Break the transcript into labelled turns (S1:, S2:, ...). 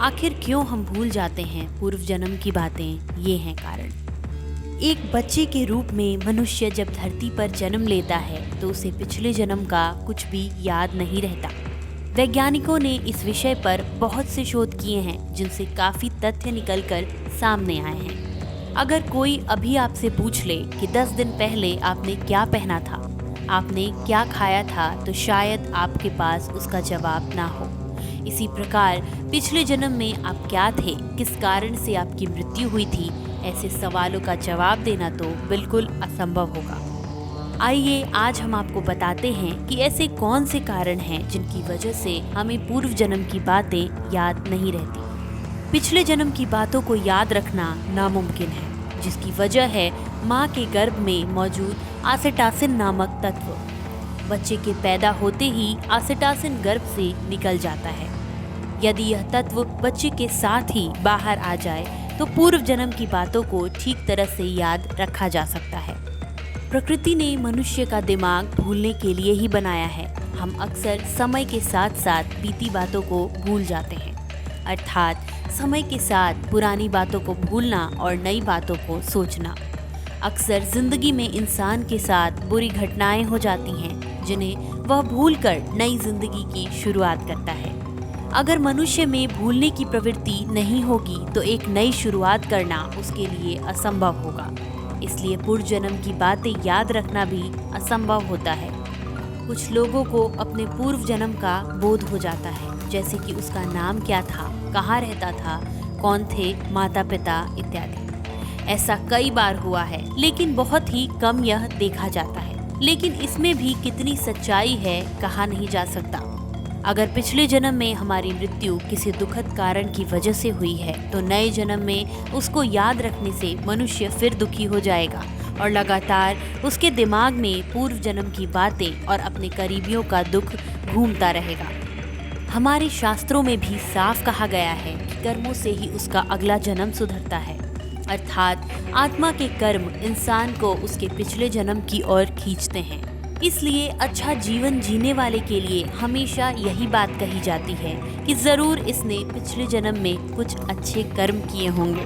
S1: आखिर क्यों हम भूल जाते हैं पूर्व जन्म की बातें? ये हैं कारण। एक बच्चे के रूप में मनुष्य जब धरती पर जन्म लेता है तो उसे पिछले जन्म का कुछ भी याद नहीं रहता। वैज्ञानिकों ने इस विषय पर बहुत से शोध किए हैं जिनसे काफी तथ्य निकलकर सामने आए हैं। अगर कोई अभी आपसे पूछ ले कि 10 दिन पहले आपने क्या पहना था, आपने क्या खाया था, तो शायद आपके पास उसका जवाब ना हो। इसी प्रकार पिछले जन्म में आप क्या थे, किस कारण से आपकी मृत्यु हुई थी, ऐसे सवालों का जवाब देना तो बिल्कुल असंभव होगा। आइए आज हम आपको बताते हैं कि ऐसे कौन से कारण हैं जिनकी वजह से हमें पूर्व जन्म की बातें याद नहीं रहती। पिछले जन्म की बातों को याद रखना नामुमकिन है, जिसकी वजह है माँ के गर्भ में मौजूद आसेटासिन नामक तत्व। बच्चे के पैदा होते ही आसेटासिन गर्भ से निकल जाता है। यदि यह तत्व बच्चे के साथ ही बाहर आ जाए तो पूर्व जन्म की बातों को ठीक तरह से याद रखा जा सकता है। प्रकृति ने मनुष्य का दिमाग भूलने के लिए ही बनाया है। हम अक्सर समय के साथ साथ बीती बातों को भूल जाते हैं, अर्थात समय के साथ पुरानी बातों को भूलना और नई बातों को सोचना। अक्सर जिंदगी में इंसान के साथ बुरी घटनाएं हो जाती हैं जिन्हें वह भूलकर नई जिंदगी की शुरुआत करता है। अगर मनुष्य में भूलने की प्रवृत्ति नहीं होगी तो एक नई शुरुआत करना उसके लिए असंभव होगा। इसलिए पूर्व जन्म की बातें याद रखना भी असंभव होता है। कुछ लोगों को अपने पूर्व जन्म का बोध हो जाता है, जैसे कि उसका नाम क्या था, कहाँ रहता था, कौन थे माता पिता इत्यादि। ऐसा कई बार हुआ है, लेकिन बहुत ही कम यह देखा जाता है। लेकिन इसमें भी कितनी सच्चाई है कहा नहीं जा सकता। अगर पिछले जन्म में हमारी मृत्यु किसी दुखद कारण की वजह से हुई है तो नए जन्म में उसको याद रखने से मनुष्य फिर दुखी हो जाएगा और लगातार उसके दिमाग में पूर्व जन्म की बातें और अपने करीबियों का दुख घूमता रहेगा। हमारे शास्त्रों में भी साफ कहा गया है कि कर्मों से ही उसका अगला जन्म सुधरता है, अर्थात आत्मा के कर्म इंसान को उसके पिछले जन्म की ओर खींचते हैं। इसलिए अच्छा जीवन जीने वाले के लिए हमेशा यही बात कही जाती है कि जरूर इसने पिछले जन्म में कुछ अच्छे कर्म किए होंगे।